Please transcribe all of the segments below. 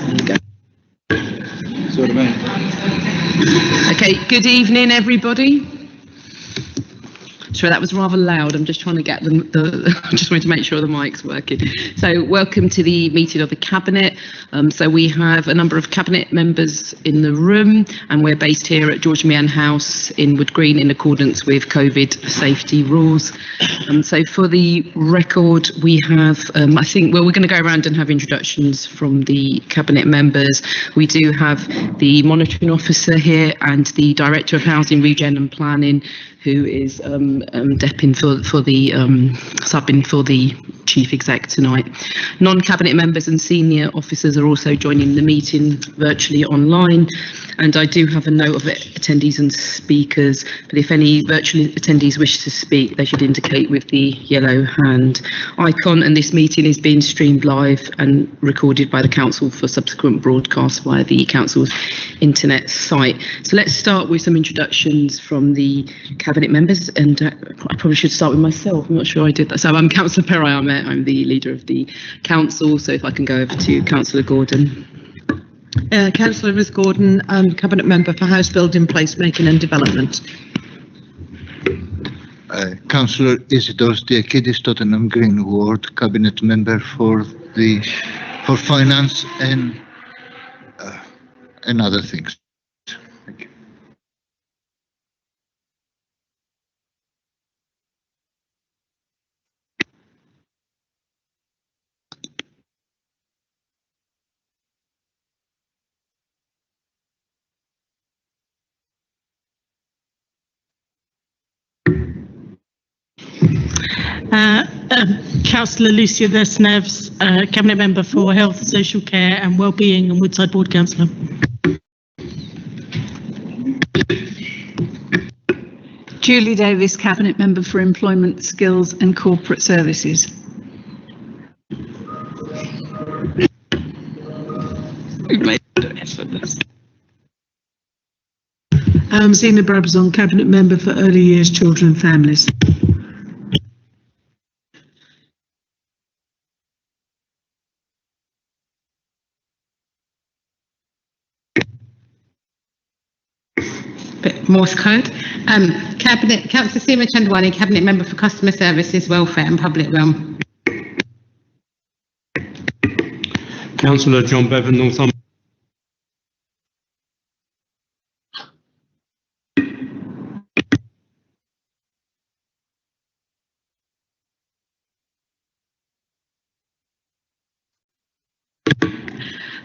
There you go. Okay, good evening, everybody. Sorry, that was rather loud. I'm just trying to get I just wanted to make sure the mic's working. So welcome to the meeting of the Cabinet. So we have a number of Cabinet members in the room, and we're based here at George Meehan House in Wood Green in accordance with COVID safety rules. So for the record, we have, I think, well, we're going to go around and have introductions from the Cabinet members. We do have the Monitoring Officer here and the Director of Housing, Regen and Planning, who is subbing for the Chief Exec tonight. Non-Cabinet members and senior officers are also joining the meeting virtually online. And I do have a note of attendees and speakers, but if any virtual attendees wish to speak, they should indicate with the yellow hand icon. And this meeting is being streamed live and recorded by the Council for subsequent broadcast via the Council's internet site. So let's start with some introductions from the Cabinet members, and I probably should start with myself. I'm not sure I did that. So I'm Councillor Peri Ahmed. I'm the leader of the Council. So if I can go over to Councillor Gordon. Councillor Ruth Gordon, Cabinet Member for House Building, Placemaking and Development. Councillor Isidore Diakidis, Tottenham Green Ward, Cabinet Member for Finance and other things. Thank you. Councillor Lucia Desneves, Cabinet Member for Health, Social Care and Wellbeing and Woodside Ward Councillor. Julie Davis, Cabinet Member for Employment, Skills and Corporate Services. Zena Brabazon, Cabinet Member for Early Years, Children and Families. Morse code. Councillor Seema Chandwani, Cabinet Member for Customer Services, Welfare and Public Realm. Councillor John Bevan, Northumberland.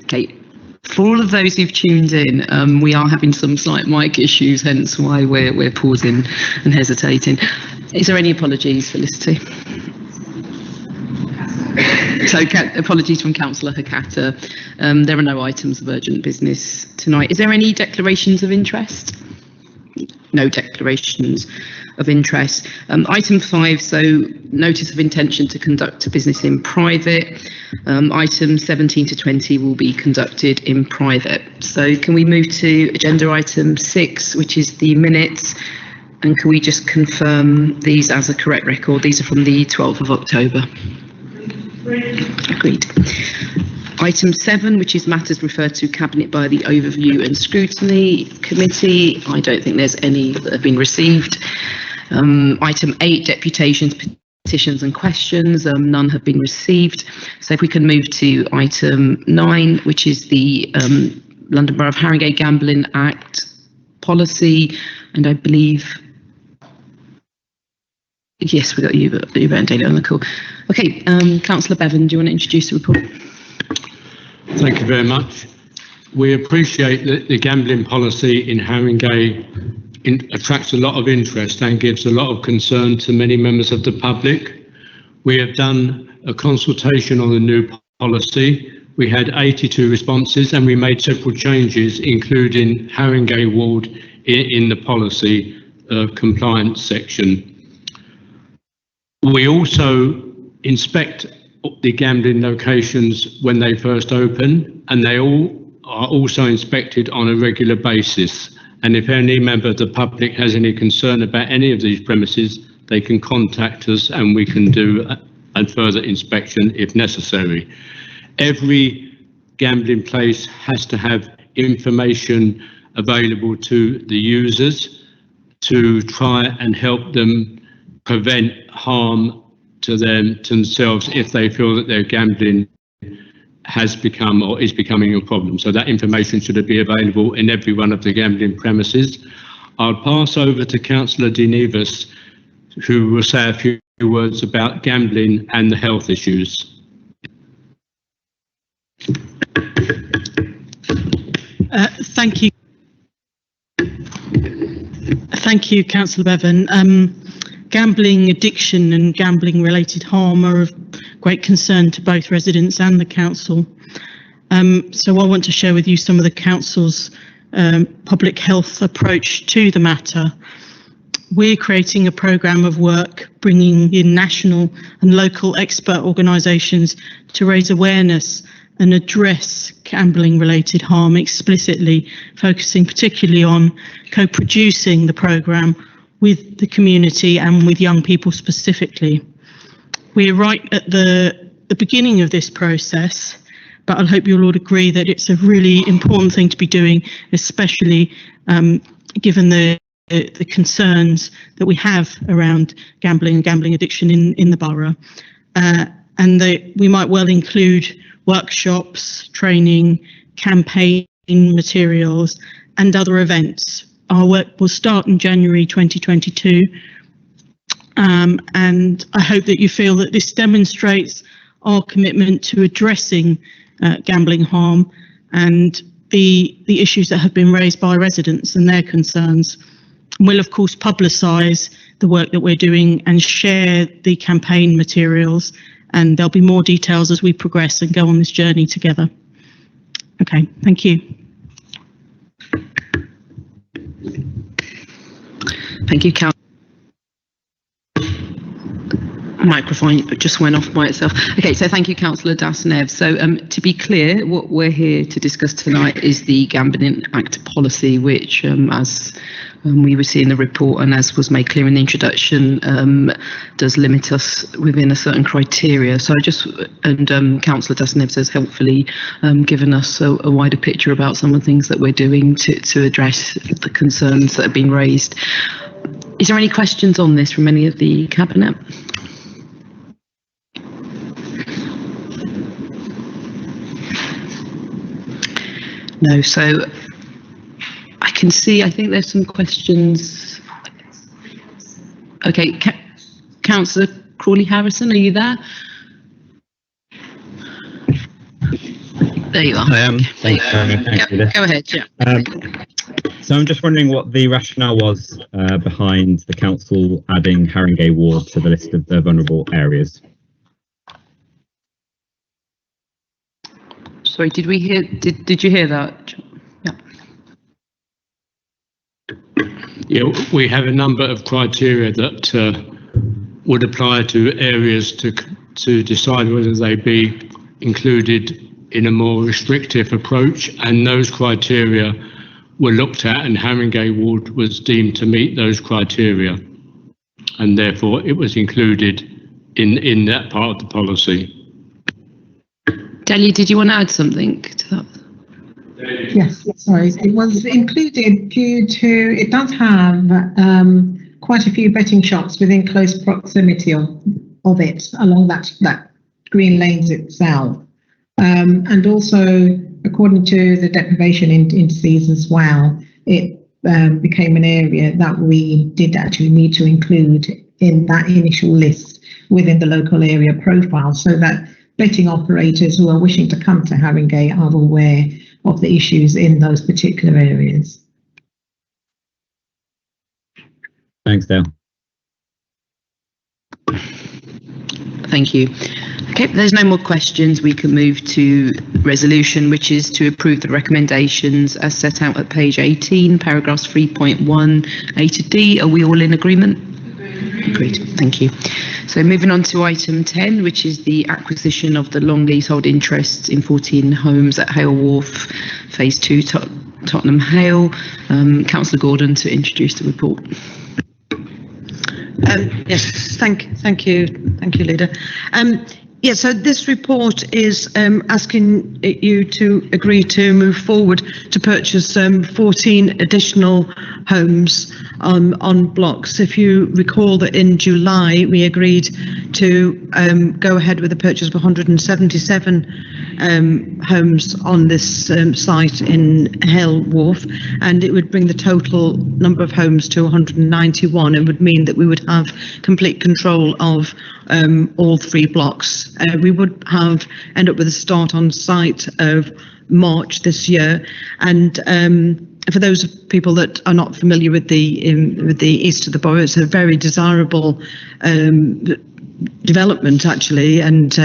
Okay. For all of those who've tuned in, we are having some slight mic issues, hence why we're pausing and hesitating. Is there any apologies, Felicity? So apologies from Councillor Hakata. There are no items of urgent business tonight. Is there any declarations of interest? No declarations of interest. Item 5, so notice of intention to conduct a business in private. Items 17 to 20 will be conducted in private. So can we move to agenda item 6, which is the minutes, and can we just confirm these as a correct record? These are from the 12th of October. Agreed. Item 7, which is matters referred to Cabinet by the Overview and Scrutiny Committee. I don't think there's any that have been received. Item 8, deputations, petitions and questions. None have been received. So if we can move to item 9, which is the London Borough of Haringey Gambling Act policy, and I believe, yes, we got you and Daly on the call. Okay, Councillor Bevan, do you want to introduce the report? Thank you very much. We appreciate that the gambling policy in Haringey attracts a lot of interest and gives a lot of concern to many members of the public. We have done a consultation on the new policy. We had 82 responses and we made several changes, including Haringey Ward in the policy compliance section. We also inspect the gambling locations when they first open, and they all are also inspected on a regular basis. And if any member of the public has any concern about any of these premises, they can contact us and we can do a further inspection if necessary. Every Gambling Place has to have information available to the users to try and help them prevent harm to themselves if they feel that their gambling has become or is becoming a problem. So that information should be available in every one of the gambling premises. I'll pass over to Councillor De Nevis, who will say a few words about gambling and the health issues. Thank you. Thank you, Councillor Bevan. Gambling addiction and gambling related harm are of great concern to both residents and the council. So I want to share with you some of the council's public health approach to the matter. We're creating a programme of work bringing in national and local expert organisations to raise awareness and address gambling related harm explicitly, focusing particularly on co-producing the programme with the community and with young people specifically. We're right at the beginning of this process, but I hope you'll all agree that it's a really important thing to be doing, especially given the concerns that we have around gambling and gambling addiction in the borough. And we might well include workshops, training, campaign materials and other events. Our work will start in January 2022. And I hope that you feel that this demonstrates our commitment to addressing gambling harm and the issues that have been raised by residents and their concerns. We'll of course publicise the work that we're doing and share the campaign materials, and there'll be more details as we progress and go on this journey together. Okay, thank you. Thank you, Councillor. Microphone just went off by itself. Okay, so thank you, Councillor Das Neves. So to be clear, what we're here to discuss tonight is the Gambling Act policy, which, as we were seeing the report and as was made clear in the introduction, does limit us within a certain criteria. So Councillor Das Neves has helpfully given us a wider picture about some of the things that we're doing to address the concerns that have been raised. Is there any questions on this from any of the Cabinet? No, so I can see, I think there's some questions. Okay, Councillor Crawley-Harrison, are you there? There you are. I am. Thank you. Go ahead, yeah. So I'm just wondering what the rationale was behind the council adding Haringey Ward to the list of the vulnerable areas. Sorry, did we hear? Did you hear that? Yeah, we have a number of criteria that would apply to areas to decide whether they be included in a more restrictive approach, and those criteria were looked at, and Haringey Ward was deemed to meet those criteria, and therefore it was included in that part of the policy. Delia, did you want to add something to that? Yes, sorry. It was included due to, it does have quite a few betting shops within close proximity of it along that green lanes itself. And also, according to the deprivation indices as well, it became an area that we did actually need to include in that initial list within the local area profile, so that betting operators who are wishing to come to Haringey are aware of the issues in those particular areas. Thanks, Dale. Thank you. Okay, there's no more questions. We can move to resolution, which is to approve the recommendations as set out at page 18, paragraphs 3.1 A to D. Are we all in agreement? Agreed. Thank you. So moving on to item 10, which is the acquisition of the long leasehold interests in 14 homes at Hale Wharf, Phase 2, Tottenham Hale. Councillor Gordon to introduce the report. Yes, thank you, Leader. Yeah, so this report is asking you to agree to move forward to purchase 14 additional homes on blocks. If you recall that in July we agreed to go ahead with the purchase of 177 homes on this site in Hale Wharf, and it would bring the total number of homes to 191 and would mean that we would have complete control of all 3 blocks. We would end up with a start on site of March this year, and for those people that are not familiar with the east of the borough, it's a very desirable development actually, and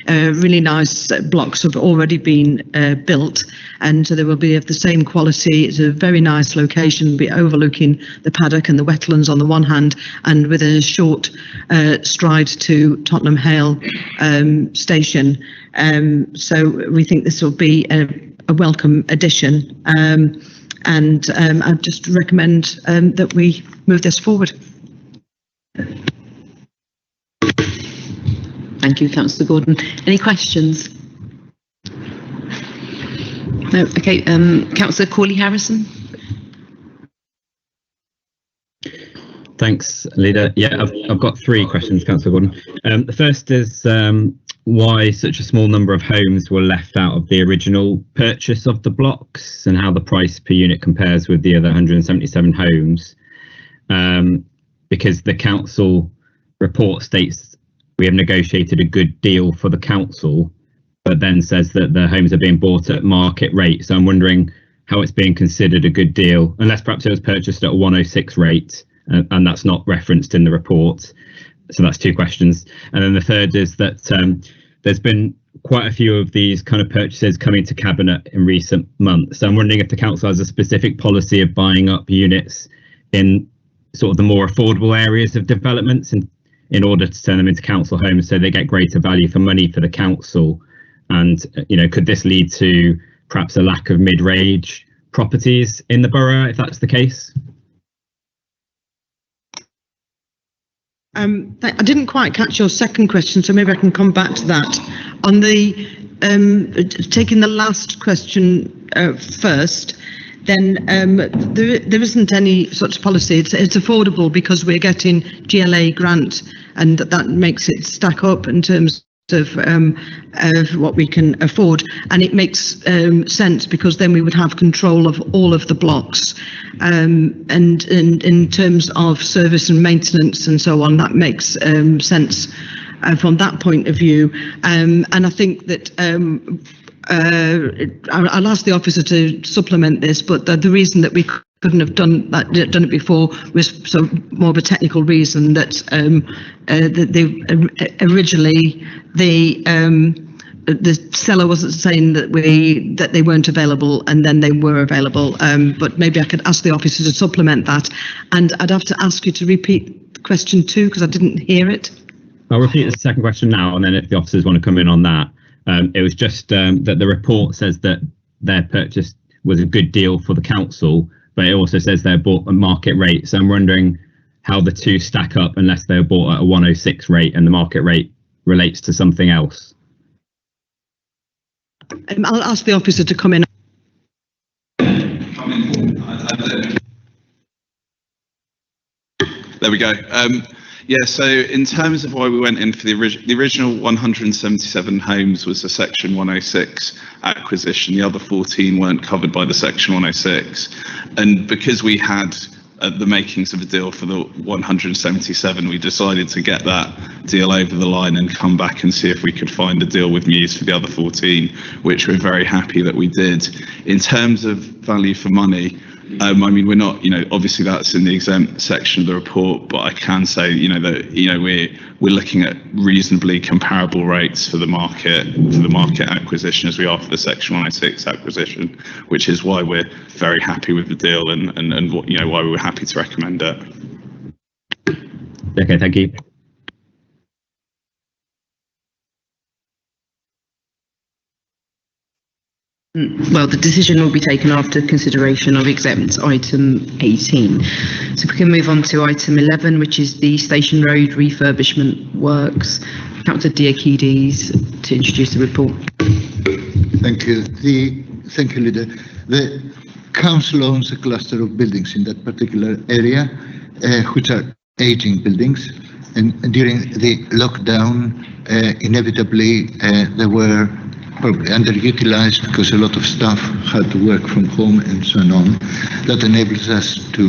really nice blocks have already been built, and so they will be of the same quality. It's a very nice location, be overlooking the paddock and the wetlands on the one hand, and with a short stride to Tottenham Hale station. So we think this will be a welcome addition, and I'd just recommend that we move this forward. Thank you, Councillor Gordon. Any questions? No. Okay. Councillor Corley-Harrison. Thanks, Leader. Yeah, I've got 3 questions, Councillor Gordon. The first is why such a small number of homes were left out of the original purchase of the blocks, and how the price per unit compares with the other 177 homes. Because the council report states we have negotiated a good deal for the council, but then says that the homes are being bought at market rate. So I'm wondering how it's being considered a good deal, unless perhaps it was purchased at a 106 rate, and that's not referenced in the report. So that's 2 questions. And then the third is that there's been quite a few of these kind of purchases coming to Cabinet in recent months. So I'm wondering if the council has a specific policy of buying up units in sort of the more affordable areas of developments, and in order to turn them into council homes so they get greater value for money for the council. And, could this lead to perhaps a lack of mid-range properties in the borough, if that's the case? I didn't quite catch your second question, so maybe I can come back to that. On the taking the last question first, then there isn't any such policy. It's affordable because we're getting GLA grant, and that makes it stack up in terms of what we can afford, and it makes sense because then we would have control of all of the blocks, and in terms of service and maintenance and so on, that makes sense from that point of view, and I think that I'll ask the officer to supplement this, but the reason that we couldn't have done it before was more of a technical reason, that originally the seller wasn't saying that they weren't available, and then they were available. But maybe I could ask the officer to supplement that, and I'd have to ask you to repeat question 2 because I didn't hear it. I'll repeat the second question now, and then if the officers want to come in on that. It was just that the report says that their purchase was a good deal for the council, but it also says they're bought at market rate. So I'm wondering how the 2 stack up unless they're bought at a 106 rate and the market rate relates to something else. I'll ask the officer to come in. There we go. Yeah, so in terms of why we went in for the original 177 homes was a Section 106 acquisition. The other 14 weren't covered by the Section 106. And because we had the makings of a deal for the 177, we decided to get that deal over the line and come back and see if we could find a deal with Muse for the other 14, which we're very happy that we did. In terms of value for money, I mean, we're not, obviously that's in the exempt section of the report, but I can say, that, we're looking at reasonably comparable rates for the market acquisition as we are for the Section 106 acquisition, which is why we're very happy with the deal and why we were happy to recommend it. Okay, thank you. Well, the decision will be taken after consideration of exempt item 18. So if we can move on to item 11, which is the Station Road refurbishment works. Councillor Diakides to introduce the report. Thank you. Thank you, Leader. The council owns a cluster of buildings in that particular area, which are aging buildings. And during the lockdown, inevitably, they were probably underutilized because a lot of staff had to work from home and so on. That enables us to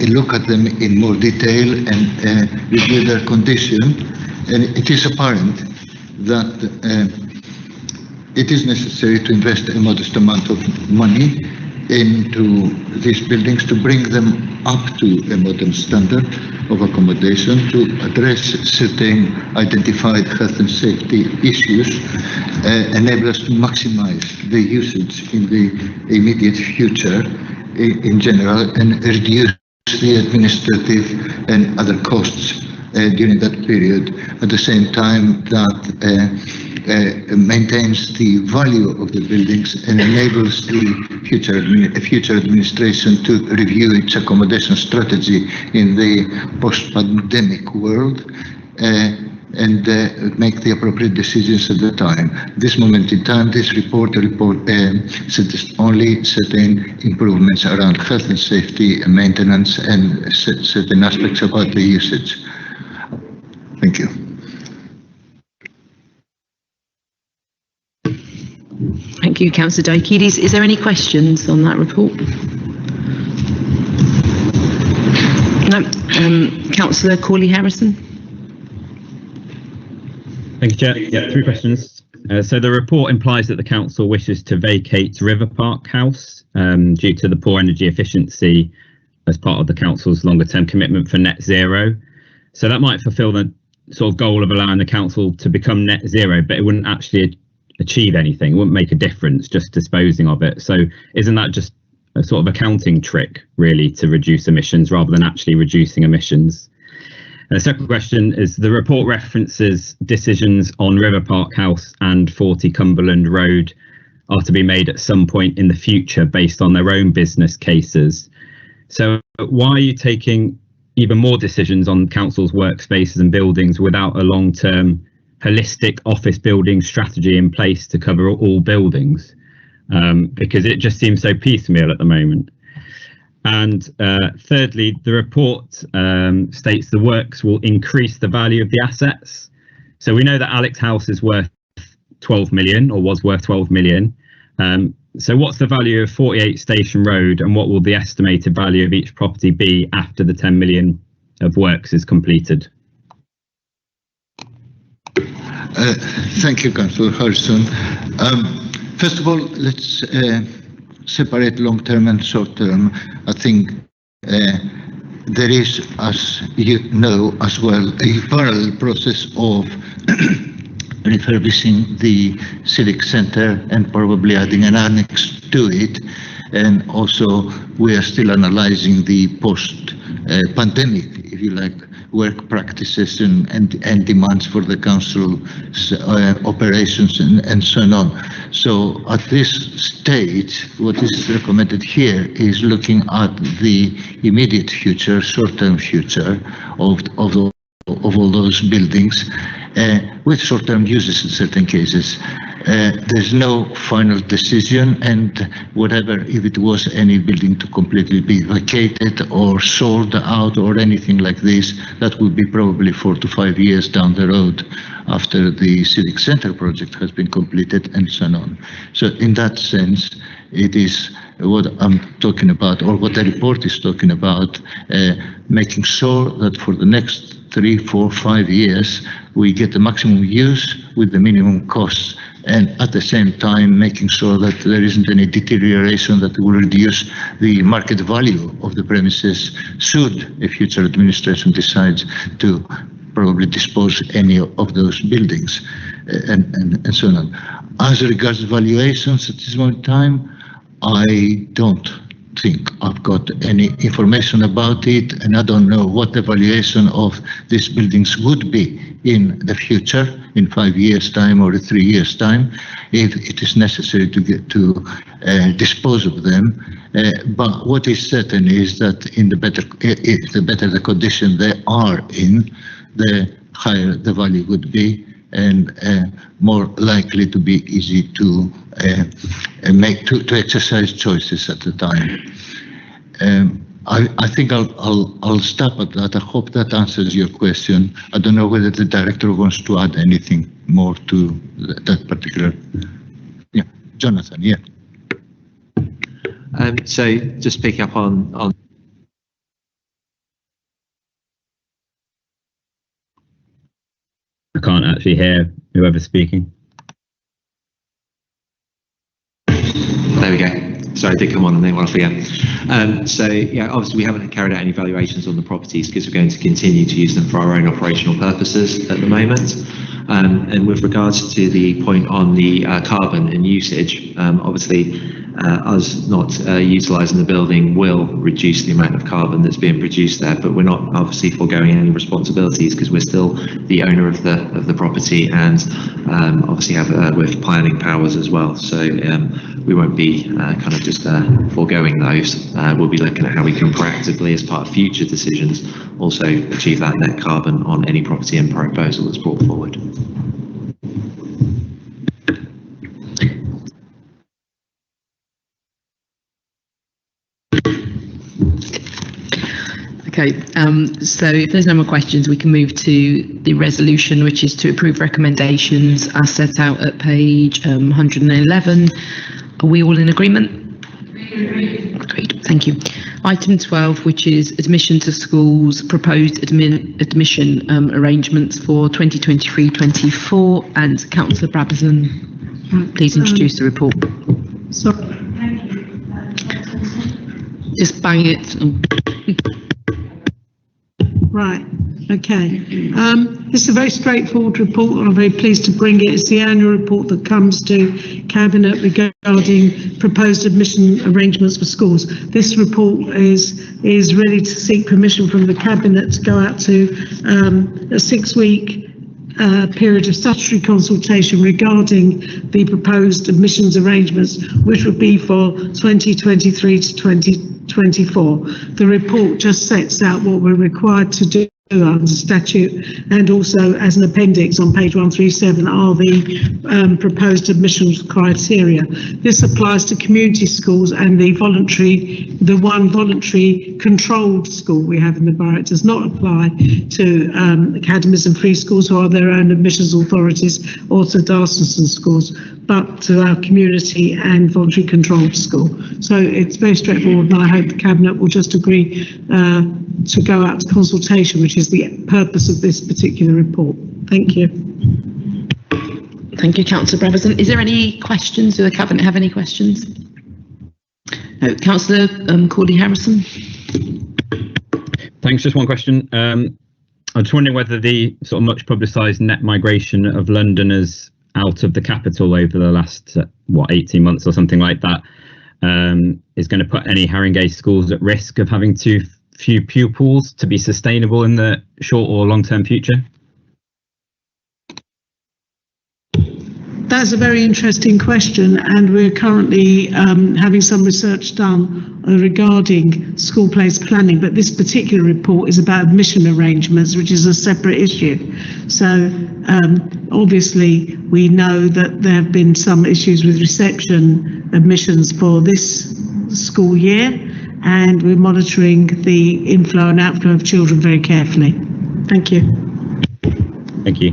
look at them in more detail and review their condition. And it is apparent that it is necessary to invest a modest amount of money into these buildings to bring them up to a modern standard of accommodation, to address certain identified health and safety issues, enable us to maximize the usage in the immediate future in general, and reduce the administrative and other costs during that period, at the same time that maintains the value of the buildings and enables the future administration to review its accommodation strategy in the post-pandemic world and make the appropriate decisions at the time. This moment in time, this report suggests only certain improvements around health and safety and maintenance and certain aspects about the usage. Thank you. Thank you, Councillor Diakides. Is there any questions on that report? No. Councillor Corley-Harrison. Thank you, Chair. Yeah, 3 questions. So the report implies that the council wishes to vacate River Park House due to the poor energy efficiency as part of the council's longer term commitment for net zero. So that might fulfil the sort of goal of allowing the council to become net zero, but it wouldn't actually achieve anything. It wouldn't make a difference just disposing of it. So isn't that just a sort of accounting trick really to reduce emissions rather than actually reducing emissions? And the second question is, the report references decisions on River Park House and 40 Cumberland Road are to be made at some point in the future based on their own business cases. So why are you taking even more decisions on council's workspaces and buildings without a long-term holistic office building strategy in place to cover all buildings? Because it just seems so piecemeal at the moment. And thirdly, the report states the works will increase the value of the assets. So we know that Alex House is worth 12 million, or was worth 12 million. So what's the value of 48 Station Road, and what will the estimated value of each property be after the 10 million of works is completed? Thank you, Councillor Harrison. First of all, let's separate long-term and short-term. I think there is, as you know as well, a parallel process of refurbishing the civic centre and probably adding an annex to it. And also, we are still analysing the post-pandemic, if you like, work practices and demands for the council's operations and so on. So at this stage, what is recommended here is looking at the immediate future, short-term future of all those buildings with short-term uses in certain cases. There's no final decision, and whatever, if it was any building to completely be vacated or sold out or anything like this, that would be probably 4 to 5 years down the road after the civic centre project has been completed and so on. So in that sense, it is what I'm talking about, or what the report is talking about, making sure that for the next 3, 4, 5 years, we get the maximum use with the minimum costs, and at the same time making sure that there isn't any deterioration that will reduce the market value of the premises should a future administration decides to probably dispose any of those buildings and so on. As regards valuations at this moment in time, I don't think I've got any information about it, and I don't know what the valuation of these buildings would be in the future, in 5 years' time or 3 years' time, if it is necessary to get to dispose of them. But what is certain is that in the better the condition they are in, the higher the value would be, and more likely to be easy to to exercise choices at the time. I think I'll stop at that. I hope that answers your question. I don't know whether the director wants to add anything more to that particular. Yeah, Jonathan. Yeah. So just pick up on. I can't actually hear whoever's speaking. There we go. Sorry, I did come on and then went off again. So yeah, obviously we haven't carried out any valuations on the properties because we're going to continue to use them for our own operational purposes at the moment. And with regards to the point on the carbon and usage, obviously us not utilising the building will reduce the amount of carbon that's being produced there, but we're not obviously foregoing any responsibilities because we're still the owner of the property and obviously have with planning powers as well. So we won't be kind of just foregoing those. We'll be looking at how we can proactively, as part of future decisions, also achieve that net carbon on any property and proposal that's brought forward. Okay, so if there's no more questions, we can move to the resolution, which is to approve recommendations as set out at page 111. Are we all in agreement? Agreed, thank you. Item 12, which is admission to schools, proposed admission arrangements for 2023-24, and Councillor Brabazon, please introduce the report. Sorry. Just bang it. Right, okay. This is a very straightforward report and I'm very pleased to bring it. It's the annual report that comes to Cabinet regarding proposed admission arrangements for schools. This report is ready to seek permission from the Cabinet to go out to a 6-week period of statutory consultation regarding the proposed admissions arrangements, which would be for 2023 to 2024. The report just sets out what we're required to do under statute, and also as an appendix on page 137 are the proposed admissions criteria. This applies to community schools and the one voluntary controlled school we have in the borough. It does not apply to academies and free schools who are their own admissions authorities, or to Darciston schools, but to our community and voluntary controlled school. So it's very straightforward, and I hope the Cabinet will just agree to go out to consultation, which is the purpose of this particular report. Thank you. Thank you, Councillor Brabazon. Is there any questions? Do the Cabinet have any questions? No. Councillor Corley-Harrison. Thanks. Just one question. I'm just wondering whether the sort of much publicised net migration of Londoners out of the capital over the last 18 months or something like that is going to put any Haringey schools at risk of having too few pupils to be sustainable in the short or long-term future? That's a very interesting question, and we're currently having some research done regarding school place planning, but this particular report is about admission arrangements, which is a separate issue. So obviously we know that there have been some issues with reception admissions for this school year, and we're monitoring the inflow and outflow of children very carefully. Thank you. Thank you.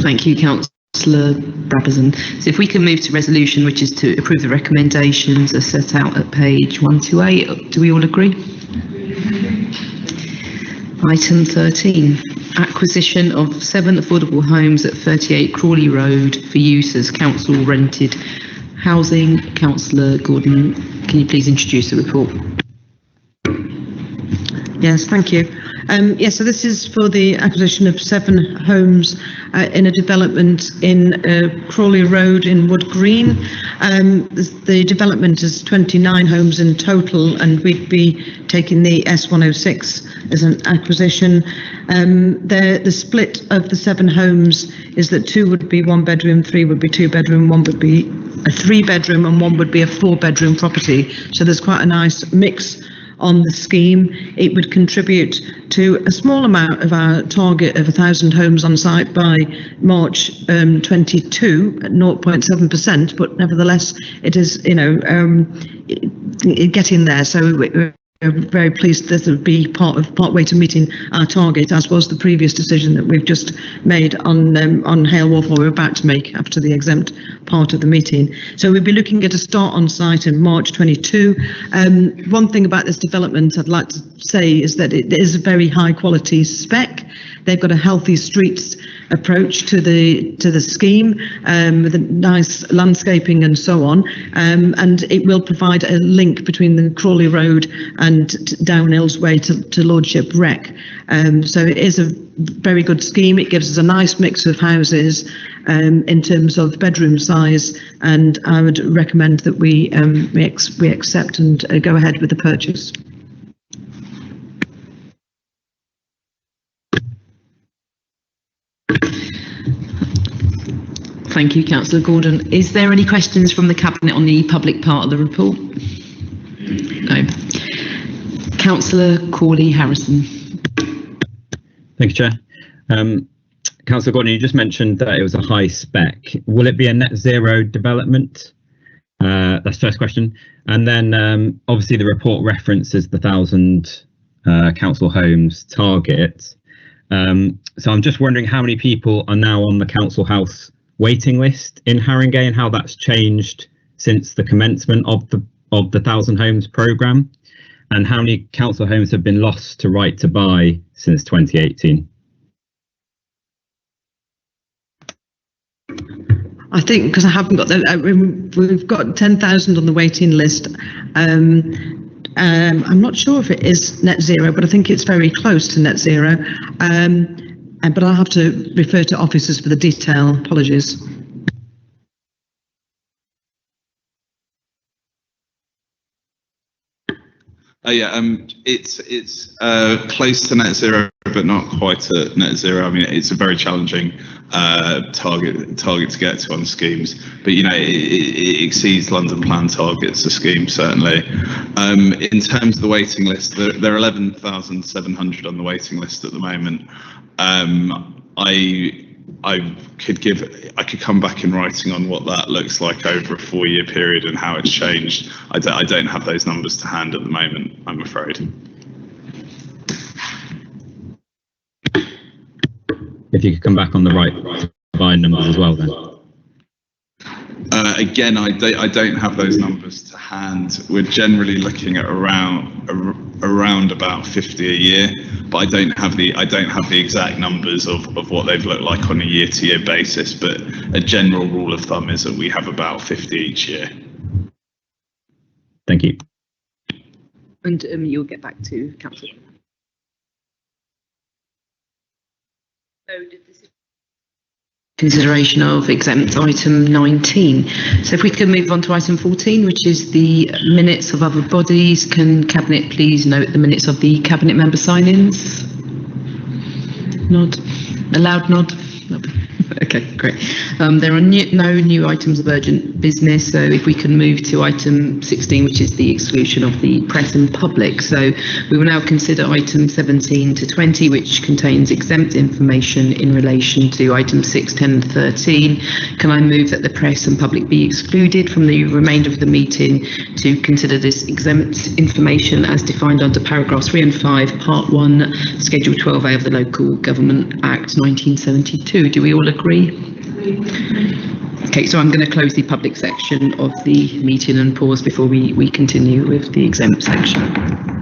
Thank you, Councillor Brabazon. So if we can move to resolution, which is to approve the recommendations as set out at page 128. Do we all agree? Item 13, acquisition of 7 affordable homes at 38 Crawley Road for use as council rented housing. Councillor Gordon, can you please introduce the report? Yes, thank you. Yes, so this is for the acquisition of 7 homes in a development in Crawley Road in Wood Green. The development is 29 homes in total, and we'd be taking the S106 as an acquisition. The split of the 7 homes is that 2 would be 1 bedroom, 3 would be 2 bedroom, 1 would be a 3-bedroom and one would be a 4-bedroom property. So there's quite a nice mix on the scheme. It would contribute to a small amount of our target of 1,000 homes on site by March 22 at 0.7%, but nevertheless it is, getting there. So we're very pleased that it would be part way to meeting our target, as was the previous decision that we've just made on Hale Wharf, or we're about to make after the exempt part of the meeting. So we'll be looking at a start on site in March 22. One thing about this development I'd like to say is that it is a very high quality spec. They've got a healthy streets approach to the scheme, with a nice landscaping and so on, and it will provide a link between the Crawley Road and Downhills Way to Lordship Rec. So it is a very good scheme. It gives us a nice mix of houses in terms of bedroom size, and I would recommend that we accept and go ahead with the purchase. Thank you, Councillor Gordon. Is there any questions from the Cabinet on the public part of the report? No. Councillor Corley-Harrison. Thank you, Chair. Councillor Gordon, you just mentioned that it was a high spec. Will it be a net zero development? That's the first question. And then obviously the report references the 1,000 council homes target. So I'm just wondering how many people are now on the council house waiting list in Haringey, and how that's changed since the commencement of the 1,000 homes programme, and how many council homes have been lost to right to buy since 2018. I think, because I haven't got we've got 10,000 on the waiting list. I'm not sure if it is net zero, but I think it's very close to net zero. But I'll have to refer to officers for the detail. Apologies. It's close to net zero, but not quite at net zero. I mean, it's a very challenging target to get to on schemes, but it exceeds London Plan targets. The scheme certainly. In terms of the waiting list, there are 11,700 on the waiting list at the moment. I could come back in writing on what that looks like over a 4-year period and how it's changed. I don't have those numbers to hand at the moment, I'm afraid. If you could come back on the right to buy numbers as well, then. Again, I don't have those numbers to hand. We're generally looking at around about 50 a year, but I don't have the exact numbers of what they've looked like on a year-to-year basis. But a general rule of thumb is that we have about 50 each year. Thank you. And you'll get back to Councillor. Consideration of exempt item 19. So if we can move on to item 14, which is the minutes of other bodies. Can Cabinet please note the minutes of the Cabinet member sign-ins? Nod. A loud nod. Okay, great. There are no new items of urgent business, so if we can move to item 16, which is the exclusion of the press and public. So we will now consider item 17 to 20, which contains exempt information in relation to items 6, 10 and 13. Can I move that the press and public be excluded from the remainder of the meeting to consider this exempt information as defined under paragraphs 3 and 5, part 1, schedule 12A of the Local Government Act 1972. Do we all agree? Okay, so I'm going to close the public section of the meeting and pause before we continue with the exempt section.